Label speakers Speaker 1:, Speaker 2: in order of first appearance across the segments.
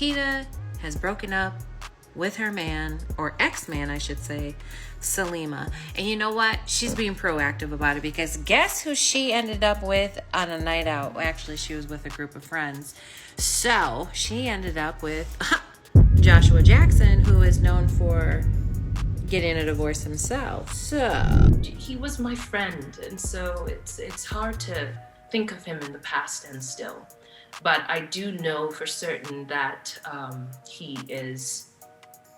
Speaker 1: Lupita has broken up with her man, or ex-man I should say, Selema. And you know what? She's being proactive about it, because guess who she ended up with on a night out? Actually, she was with a group of friends. So she ended up with Joshua Jackson, who is known for getting a divorce himself. So
Speaker 2: he was my friend, and so it's hard to think of him in the past and still. But I do know for certain that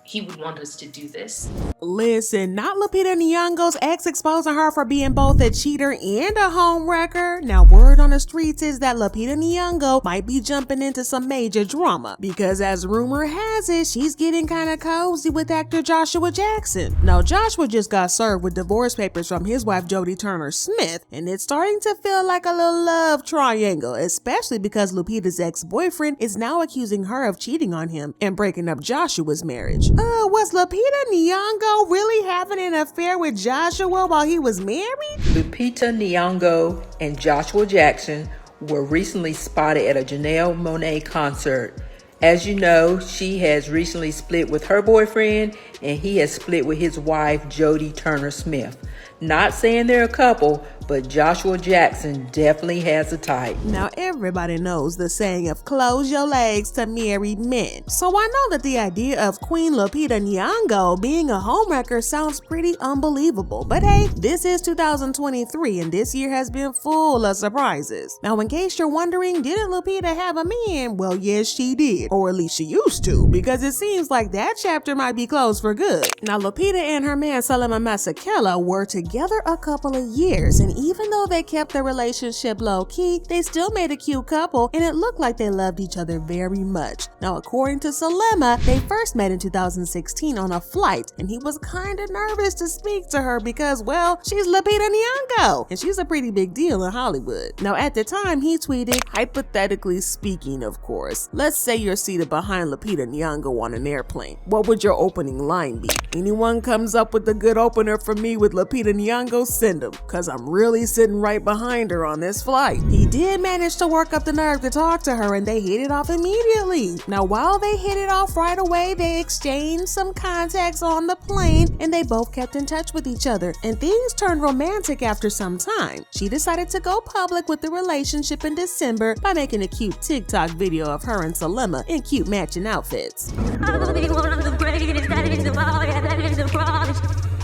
Speaker 2: he would want us to do this.
Speaker 3: Listen, not Lupita Nyong'o's ex exposing her for being both a cheater and a homewrecker. Now, word on the streets is that Lupita Nyong'o might be jumping into some major drama, because as rumor has it, she's getting kind of cozy with actor Joshua Jackson. Now, Joshua just got served with divorce papers from his wife Jodie Turner-Smith, and it's starting to feel like a little love triangle, especially because Lupita's ex-boyfriend is now accusing her of cheating on him and breaking up Joshua's marriage. Was Lupita Nyong'o really having an affair with Joshua while he was married?
Speaker 4: Lupita Nyong'o and Joshua Jackson were recently spotted at a Janelle Monáe concert. As you know, she has recently split with her boyfriend, and he has split with his wife, Jodie Turner-Smith. Not saying they're a couple, but Joshua Jackson definitely has a type.
Speaker 3: Now, everybody knows the saying of close your legs to married men. So I know that the idea of Queen Lupita Nyong'o being a homewrecker sounds pretty unbelievable. But hey, this is 2023 and this year has been full of surprises. Now, in case you're wondering, didn't Lupita have a man? Well, yes, she did. Or at least she used to, because it seems like that chapter might be closed for good. Now, Lupita and her man Selema were together a couple of years, and even though they kept their relationship low-key, they still made a cute couple, and it looked like they loved each other very much. Now, according to Selema, they first met in 2016 on a flight, and he was kind of nervous to speak to her because, well, she's Lupita Nyong'o, and she's a pretty big deal in Hollywood. Now, at the time, he tweeted, hypothetically speaking, of course, let's say you're seated behind Lupita Nyong'o on an airplane. What would your opening line be? Anyone comes up with a good opener for me with Lupita Nyong'o, send them, cause I'm really sitting right behind her on this flight. He did manage to work up the nerve to talk to her, and they hit it off immediately. Now, while they hit it off right away, they exchanged some contacts on the plane, and they both kept in touch with each other, and things turned romantic after some time. She decided to go public with the relationship in December by making a cute TikTok video of her and Selema in cute matching outfits.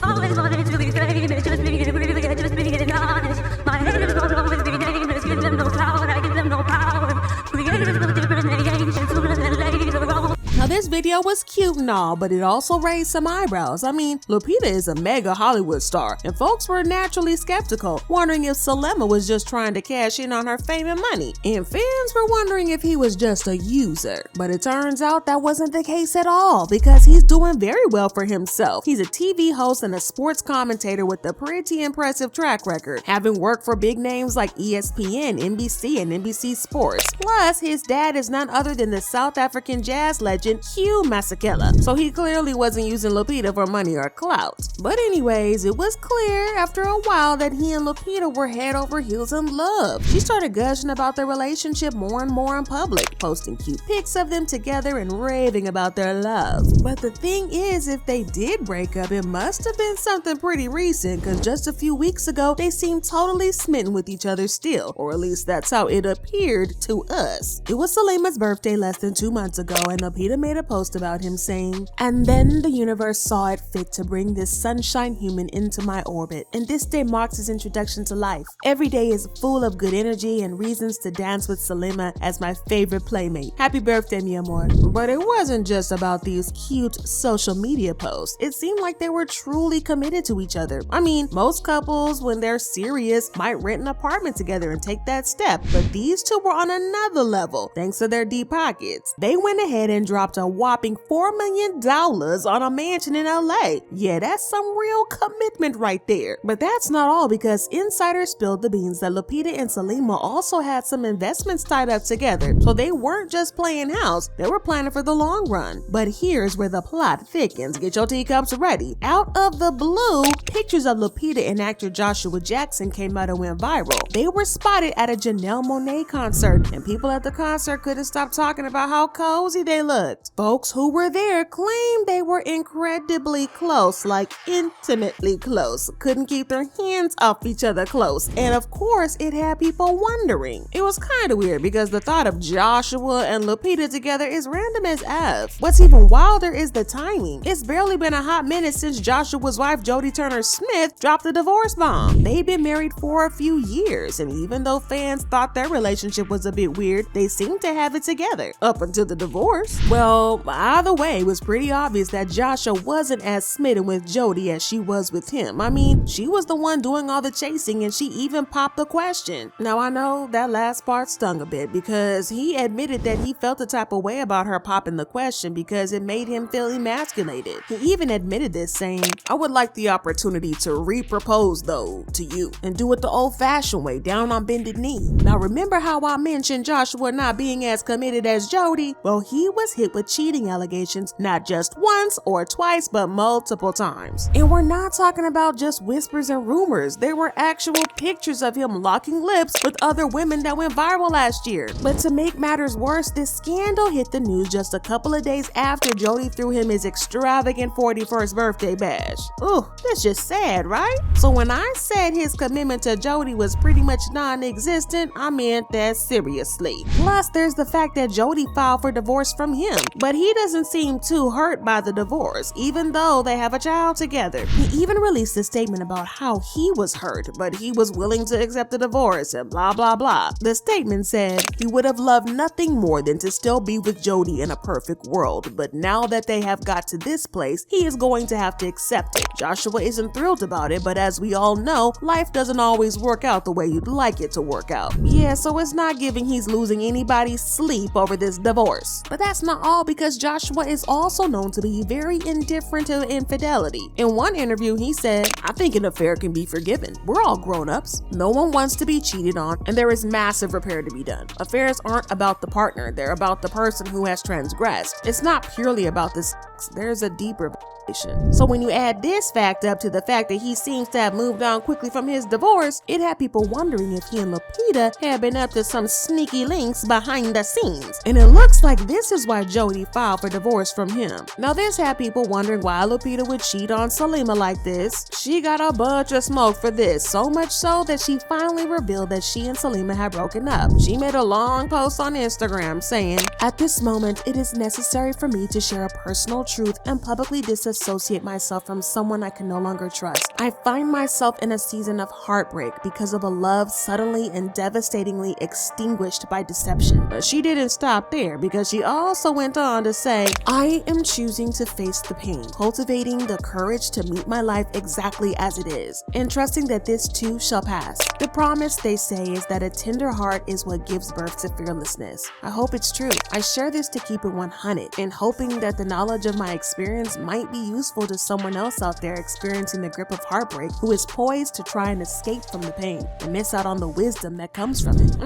Speaker 5: Always wanted to be great, it's just me getting honest. My haters don't always be nameless, give them no power, I give them no power. Creators no different than ancients, sooner than ladies are wrong.
Speaker 3: Now, this video was cute and all, but it also raised some eyebrows. I mean, Lupita is a mega Hollywood star, and folks were naturally skeptical, wondering if Selema was just trying to cash in on her fame and money. And fans were wondering if he was just a user. But it turns out that wasn't the case at all, because he's doing very well for himself. He's a TV host and a sports commentator with a pretty impressive track record, having worked for big names like ESPN, NBC, and NBC Sports. Plus, his dad is none other than the South African jazz legend Hugh Masekela, so he clearly wasn't using Lupita for money or clout. But anyways, it was clear after a while that he and Lupita were head over heels in love. She started gushing about their relationship more and more in public, posting cute pics of them together and raving about their love. But the thing is, if they did break up, it must have been something pretty recent, because just a few weeks ago, they seemed totally smitten with each other still, or at least that's how it appeared to us. It was Selema's birthday less than 2 months ago, and Lupita made a post about him saying, "And then the universe saw it fit to bring this sunshine human into my orbit, and this day marks his introduction to life. Every day is full of good energy and reasons to dance with Selema as my favorite playmate. Happy birthday, mi amor." But it wasn't just about these cute social media posts. It seemed like they were truly committed to each other. I mean, most couples, when they're serious, might rent an apartment together and take that step, but these two were on another level thanks to their deep pockets. They went ahead and dropped a whopping $4 million on a mansion in LA. Yeah, that's some real commitment right there. But that's not all, because insiders spilled the beans that Lupita and Selema also had some investments tied up together. So they weren't just playing house, they were planning for the long run. But here's where the plot thickens. Get your teacups ready. Out of the blue, pictures of Lupita and actor Joshua Jackson came out and went viral. They were spotted at a Janelle Monáe concert, and people at the concert couldn't stop talking about how cozy they looked. Folks who were there claimed they were incredibly close, like intimately close. Couldn't keep their hands off each other close. And of course, it had people wondering. It was kind of weird because the thought of Joshua and Lupita together is random as F. What's even wilder is the timing. It's barely been a hot minute since Joshua's wife Jodie Turner-Smith dropped the divorce bomb. They've been married for a few years, and even though fans thought their relationship was a bit weird, they seemed to have it together up until the divorce. Well, either way, it was pretty obvious that Joshua wasn't as smitten with Jodie as she was with him. I mean, she was the one doing all the chasing, and she even popped the question. Now, I know that last part stung a bit because he admitted that he felt the type of way about her popping the question because it made him feel emasculated. He even admitted this, saying, "I would like the opportunity to re-propose though to you and do it the old-fashioned way, down on bended knee." Now, remember how I mentioned Joshua not being as committed as Jodie? Well, he was hit with cheating allegations not just once or twice, but multiple times. And we're not talking about just whispers and rumors. There were actual pictures of him locking lips with other women that went viral last year. But to make matters worse, this scandal hit the news just a couple of days after Jodie threw him his extravagant 41st birthday bash. Ooh, that's just sad, right? So when I said his commitment to Jodie was pretty much non-existent, I meant that seriously. Plus, there's the fact that Jodie filed for divorce from him, but he doesn't seem too hurt by the divorce, even though they have a child together. He even released a statement about how he was hurt, but he was willing to accept the divorce and blah blah blah. The statement said he would have loved nothing more than to still be with Jodie in a perfect world, but now that they have got to this place, he is going to have to accept it. Joshua isn't thrilled about it, but as we all know, life doesn't always work out the way you'd like it to work out. Yeah, so it's not giving he's losing anybody's sleep over this divorce. But that's not all, because Joshua is also known to be very indifferent to infidelity. In one interview, he said, "I think an affair can be forgiven. We're all grown-ups. No one wants to be cheated on, and there is massive repair to be done. Affairs aren't about the partner, they're about the person who has transgressed. It's not purely about the sex, there's a deeper violation." So when you add this fact up to the fact that he seems to have moved on quickly from his divorce, it had people wondering if he and Lupita had been up to some sneaky links behind the scenes. And it looks like this is why Jodie filed for divorce from him. Now, this had people wondering why Lupita would cheat on Selema like this. She got a bunch of smoke for this, so much so that she finally revealed that she and Selema had broken up. She made a long post on Instagram saying, "At this moment, it is necessary for me to share a personal truth and publicly disassociate myself from someone I can no longer trust. I find myself in a season of heartbreak because of a love suddenly and devastatingly extinguished by deception." But she didn't stop there, because she also went on to say, "I am choosing to face the pain, cultivating the courage to meet my life exactly as it is, and trusting that this too shall pass. The promise, they say, is that a tender heart is what gives birth to fearlessness. I hope it's true. I share this to keep it 100, and hoping that the knowledge of my experience might be useful to someone else out there experiencing the grip of heartbreak who is poised to try and escape from the pain and miss out on the wisdom that comes from it."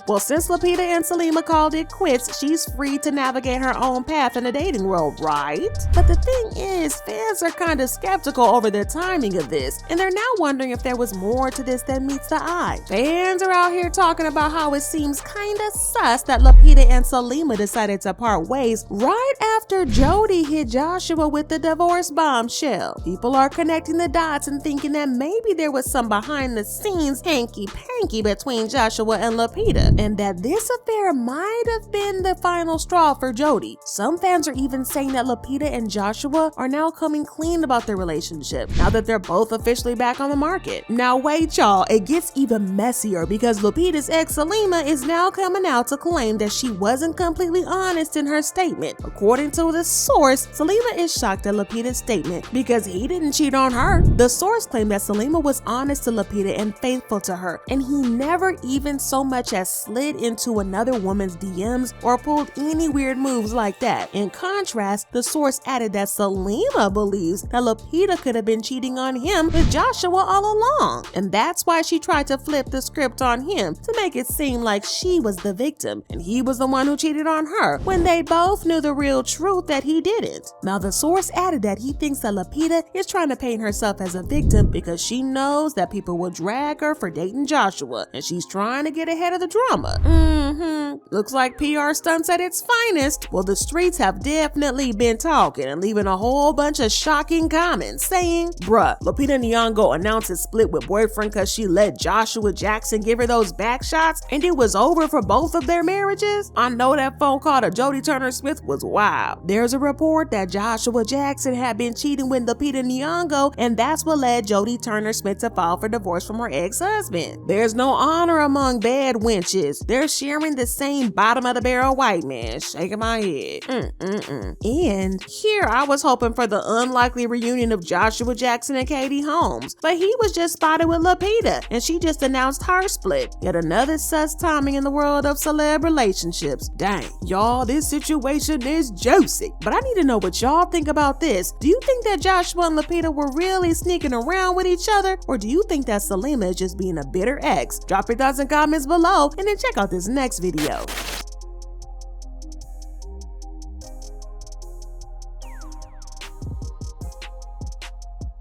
Speaker 3: Well, since Lupita and Selema called it quits, she's free to navigate her own path in the dating world, right? But the thing is, fans are kind of skeptical over the timing of this, and they're now wondering if there was more to this than meets the eye. Fans are out here talking about how it seems kinda sus that Lupita and Selema decided to part ways right after Jodie hit Joshua with the divorce bombshell. People are connecting the dots and thinking that maybe there was some behind the scenes hanky-panky between Joshua and Lupita, and that this affair might have been the final straw for Jodie. Some fans are even saying that Lupita and Joshua are now coming clean about their relationship, now that they're both officially back on the market. Now wait, y'all, it gets even messier, because Lupita's ex Selema is now coming out to claim that she wasn't completely honest in her statement. According to to the source, Selema is shocked at Lupita's statement because he didn't cheat on her. The source claimed that Selema was honest to Lupita and faithful to her, and he never even so much as slid into another woman's DMs or pulled any weird moves like that. In contrast, the source added that Selema believes that Lupita could have been cheating on him with Joshua all along, and that's why she tried to flip the script on him to make it seem like she was the victim and he was the one who cheated on her, when they both knew the real truth that he didn't. Now, the source added that he thinks that Lupita is trying to paint herself as a victim because she knows that people will drag her for dating Joshua, and she's trying to get ahead of the drama. Looks like PR stunts at its finest. Well, the streets have definitely been talking and leaving a whole bunch of shocking comments saying, bruh, Lupita Nyongo announced a split with boyfriend cause she let Joshua Jackson give her those back shots and it was over for both of their marriages? I know that phone call to Jodie Turner-Smith was wild. There's a report that Joshua Jackson had been cheating with Lupita Nyongo, and that's what led Jodie Turner-Smith to file for divorce from her ex-husband. There's no honor among bad wenches. They're sharing the same bottom of the barrel white man. Shaking my head. And here I was hoping for the unlikely reunion of Joshua Jackson and Katie Holmes, but he was just spotted with Lupita, and she just announced her split. Yet another sus timing in the world of celeb relationships. Dang, y'all, this situation is juicy. But I need to know what y'all think about this. Do you think that Joshua and Lupita were really sneaking around with each other, or do you think that Selema is just being a bitter ex? Drop your thoughts and comments below, and then check out this next video.